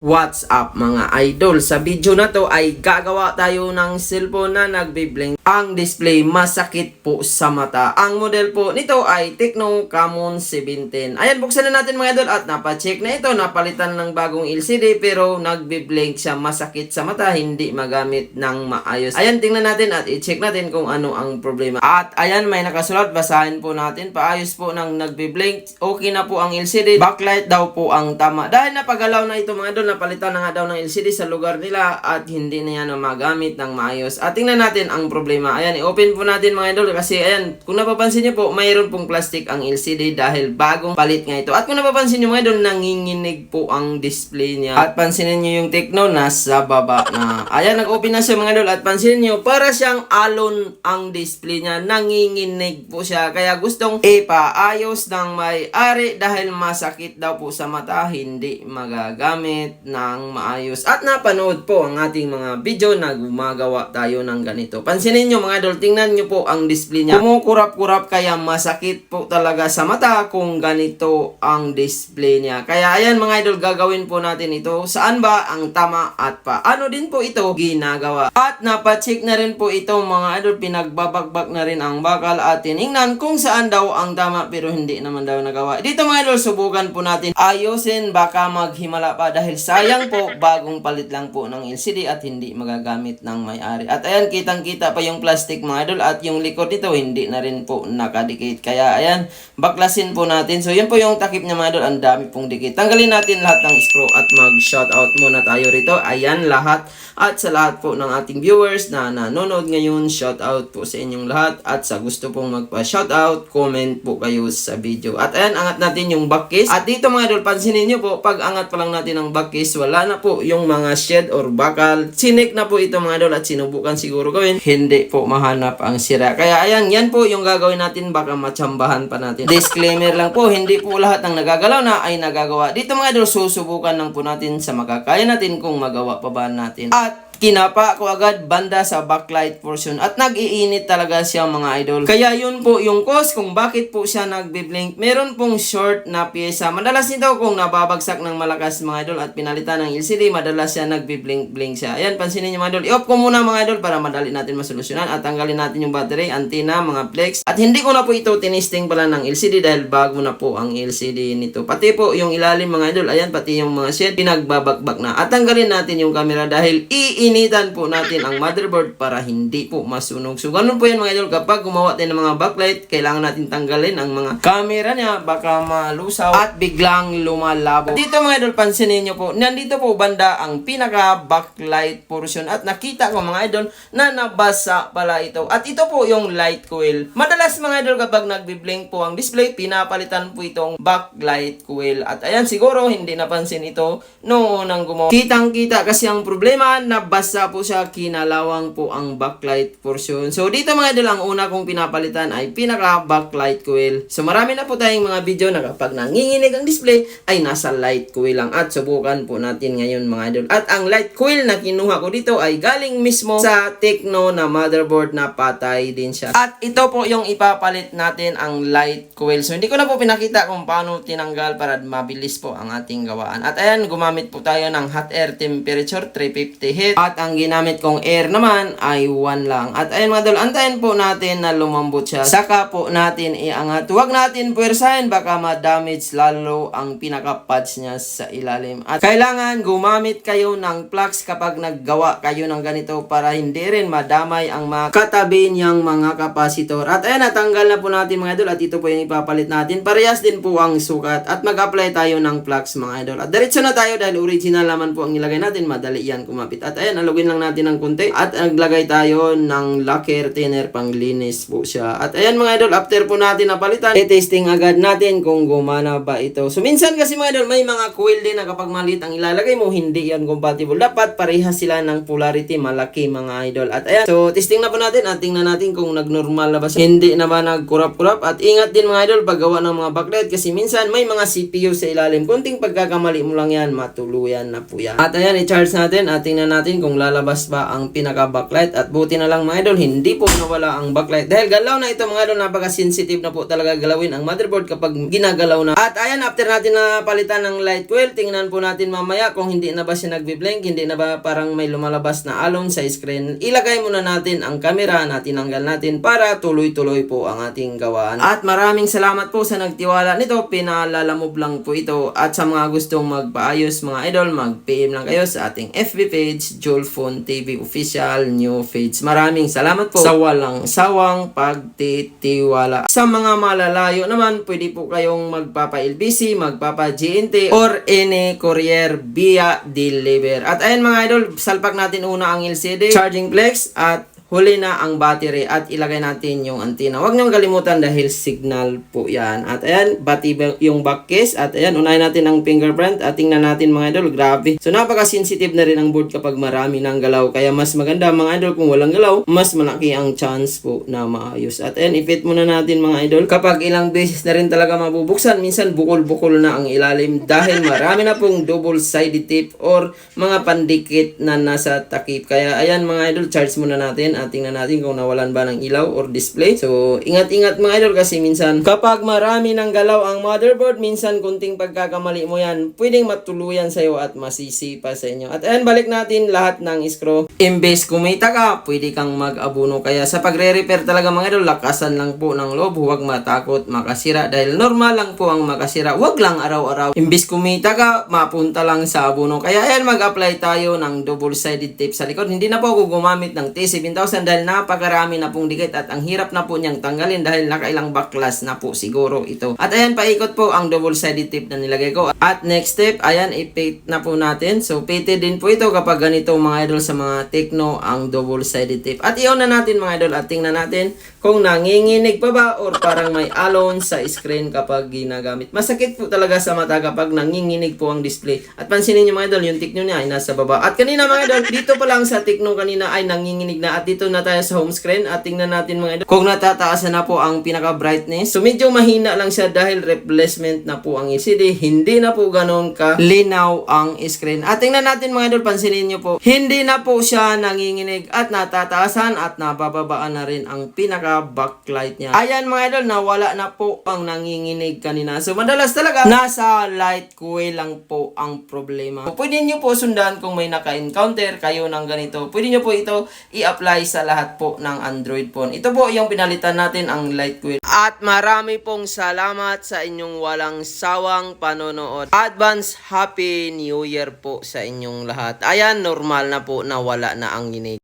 What's up mga idol? Sa video na to ay gagawa tayo ng cellphone na nagbi-blink. Ang display masakit po sa mata. Ang model po nito ay Tecno Camon 17. Ayan, buksan na natin mga idol at napacheck na ito. Napalitan ng bagong LCD pero nagbi-blink siya, masakit sa mata, hindi magamit ng maayos. Ayan, tingnan natin at i-check natin kung ano ang problema. At ayan, may nakasulat, basahin po natin. Paayos po ng nagbi-blink. Okay na po ang LCD. Backlight daw po ang tama. Dahil napagalaw na ito mga idol, napalitan na nga daw ng LCD sa lugar nila at hindi na yan magamit ng maayos. At tingnan natin ang problema. Ayan, i-open po natin mga idol kasi ayan, kung napapansin nyo po, mayroon pong plastic ang LCD dahil bagong palit nga ito. At kung napapansin nyo mga idol, nanginginig po ang display niya. At pansinin nyo yung Tecno, nasa baba na. Ayan, nag-open na siya mga idol at pansinin nyo, para siyang alon ang display niya. Nanginginig po siya. Kaya gustong ipaayos ng may-ari dahil masakit daw po sa mata, hindi magagamit ng maayos. At napanood po ang ating mga video na gumagawa tayo ng ganito. Pansinin nyo mga idol, tingnan nyo po ang display niya. Kumukurap-kurap kaya masakit po talaga sa mata kung ganito ang display niya. Kaya ayan mga idol, gagawin po natin ito. Saan ba ang tama at paano din po ito ginagawa. At napacheck na rin po ito mga idol, pinagbabagbak na rin ang bakal at tiningnan kung saan daw ang tama pero hindi naman daw nagawa. Dito mga idol, subukan po natin ayusin, baka maghimala pa dahil sayang po, bagong palit lang po ng LCD at hindi magagamit ng may-ari. At ayan, kitang-kita pa yung plastic mga idol at yung likod nito hindi na rin po nakadikit. Kaya ayan, baklasin po natin. So yun po yung takip niya mga idol, ang dami pong dikit. Tanggalin natin lahat ng screw at mag-shoutout muna tayo rito. Ayan lahat. At sa lahat po ng ating viewers na nanonood ngayon, shoutout po sa inyong lahat. At sa gusto pong magpa-shoutout, comment po kayo sa video. At ayan, angat natin yung back case. At dito mga idol, pansinin nyo po, pag angat pa lang natin ang back case, wala na po yung mga shed or bakal. Sinik na po ito mga idol at sinubukan siguro gawin. Hindi po mahanap ang sira. Kaya ayan, yan po yung gagawin natin, baka matsambahan pa natin. Disclaimer lang po, hindi po lahat ng nagagalaw na ay nagagawa. Dito mga idol, susubukan lang po natin sa makakaya natin kung magawa pa ba natin. At kinapa ko agad banda sa backlight portion at nag-iinit talaga siya mga idol. Kaya yun po yung cause kung bakit po siya nagbi-blink. Meron pong short na pyesa. Madalas nito kung nababagsak ng malakas mga idol at pinalitan ng LCD, madalas siya nagbi-blink siya. Ayan, pansinin niyo mga idol. I-off ko muna mga idol para madali natin masolusyonan at tanggalin natin yung battery, antenna, mga flex. At hindi ko na po ito tinisting pala ng LCD dahil bago na po ang LCD nito. Pati po yung ilalim mga idol, ayan, pati yung mga shed, pinagbabakbak na. At tanggalin natin yung camera dahil initan po natin ang motherboard para hindi po masunog. So, ganun po yan mga idol. Kapag gumawa tayo ng mga backlight, kailangan natin tanggalin ang mga camera niya. Baka malusaw at biglang lumalabo. Dito mga idol, pansinin nyo po. Nandito po banda ang pinaka-backlight portion. At nakita ko mga idol na nabasa pala ito. At ito po yung light coil. Madalas mga idol kapag nagbi-blink po ang display, pinapalitan po itong backlight coil. At ayan, siguro hindi napansin ito noong unang gumawa. Kitang-kita kasi ang problema, basta po siya, kinalawang po ang backlight portion. So dito mga idol, ang una kong pinapalitan ay pinaka backlight coil. So marami na po tayong mga video na kapag nanginginig ang display ay nasa light coil lang. At subukan po natin ngayon mga idol. At ang light coil na kinuha ko dito ay galing mismo sa Tecno na motherboard na patay din siya. At ito po yung ipapalit natin, ang light coil. So hindi ko na po pinakita kung paano tinanggal para mabilis po ang ating gawaan. At ayan, gumamit po tayo ng hot air temperature 350 heat. At ang ginamit kong air naman ay 1 lang. At ayun mga idol, antayin po natin na lumambot siya. Saka po natin iangat. Huwag natin puwersahin, baka ma-damage lalo ang pinaka-pads niya sa ilalim. At kailangan gumamit kayo ng plugs kapag naggawa kayo ng ganito para hindi rin madamay ang mga katabi niyang mga kapasitor. At ayun, natanggal na po natin mga idol. At ito po yung ipapalit natin. Parehas din po ang sukat. At mag-apply tayo ng plugs mga idol. At diretso na tayo dahil original naman po ang ilagay natin. Madali yan kumapit. At ayun, alugin lang natin ng konti at naglagay tayo ng lacquer thinner, panglinis po siya. At ayan mga idol, after po natin napalitan, i-testing agad natin kung gumana ba ito. So minsan kasi mga idol, may mga coil din na kapag maliit ang ilalagay mo, hindi yan compatible. Dapat parehas sila ng polarity, malaki mga idol. At ayan, so testing na po natin at tingnan natin kung nag-normal na ba siya. Hindi na ba nagkurap-kurap. At ingat din mga idol paggawa ng mga backlight kasi minsan may mga CPU sa ilalim. Kunting pagkakamali mo lang yan, matuluyan na po yan. At ayan, i-charge natin at tingnan natin kung lalabas ba ang pinaka-backlight. At buti na lang mga idol, hindi po nawala ang backlight. Dahil galaw na ito mga idol, napaka-sensitive na po talaga galawin ang motherboard kapag ginagalaw na. At ayan, after natin na palitan ng light coil, tingnan po natin natin mamaya kung hindi na ba siya nagbi-blink, hindi na ba parang may lumalabas na alon sa screen. Ilagay muna natin ang camera na tinanggal natin para tuloy-tuloy po ang ating gawaan. At maraming salamat po sa nagtiwala nito. Pinalalamob lang po ito. At sa mga gustong magpaayos mga idol, mag-PM lang kayo sa ating FB page, Julfon TV Official New Page. Maraming salamat po sa walang sawang pagtitiwala. Sa mga malalayo naman, pwede po kayong magpapa-LBC, magpapa-GNT, or any courier via deliver. At ayan mga idol, salpak natin una ang LCD, charging flex, at huli na ang battery at ilagay natin yung antenna. Huwag niyong kalimutan dahil signal po yan. At ayan, bati yung back case. At ayan, unahin natin ang fingerprint at tingnan natin mga idol. Grabe. So napaka-sensitive na rin ang board kapag marami ng galaw. Kaya mas maganda mga idol kung walang galaw, mas malaki ang chance po na maayos. At ayan, i-fit muna natin mga idol. Kapag ilang beses na rin talaga mabubuksan, minsan bukol-bukol na ang ilalim dahil marami na pong double-sided tape or mga pandikit na nasa takip. Kaya ayan mga idol, charge muna natin. At tingnan natin kung nawalan ba ng ilaw or display. So, ingat-ingat mga idol kasi minsan kapag marami ng galaw ang motherboard, minsan kunting pagkakamali mo yan, pwedeng matuluyan sa'yo at masisipa sa inyo. At ayan, balik natin lahat ng screw. Imbes kumita ka, pwede kang mag-abuno. Kaya sa pagre-repair talaga mga idol, lakasan lang po ng loob. Huwag matakot makasira dahil normal lang po ang makasira. Huwag lang araw-araw. Imbes kumita ka, mapunta lang sa abuno. Kaya ayan, mag-apply tayo ng double-sided tape sa likod. Hindi na po ako gumamit ng T7000 dahil napakarami na pong dikit at ang hirap na po niyang tanggalin dahil nakailang baklas na po siguro ito. At ayan, paikot po ang double-sided tape na nilagay ko. At next step, ayan, i-paint na po natin. So, painted din po ito kapag ganito mga idol sa mga Tecno ang double-sided tape. At i-on na natin mga idol at tingnan natin kung nanginginig pa ba or parang may alon sa screen kapag ginagamit. Masakit po talaga sa mata kapag nanginginig po ang display. At pansinin nyo mga idol, yung Tecno niya ay nasa baba. At kanina mga idol, dito pa lang sa Tecno kanina ay nanginginig na. At dito na tayo sa home screen at tingnan natin mga idol kung natataasan na po ang pinaka brightness. So medyo mahina lang siya dahil replacement na po ang LCD. Hindi na po ganun ka linaw ang screen. At tingnan natin mga idol, pansinin nyo po, hindi na po siya nanginginig at natataasan at nabababaan na rin ang pinaka backlight niya. Ayan mga idol, nawala na po ang nanginginig kanina. So madalas talaga nasa light coil lang po ang problema. So, pwede nyo po sundan kung may naka-encounter kayo ng ganito. Pwede nyo po ito i-apply sa lahat po ng Android phone. Ito po yung pinalitan natin, ang light coil. At marami pong salamat sa inyong walang sawang panonood. Advance Happy New Year po sa inyong lahat. Ayan, normal na po na wala na ang ginig.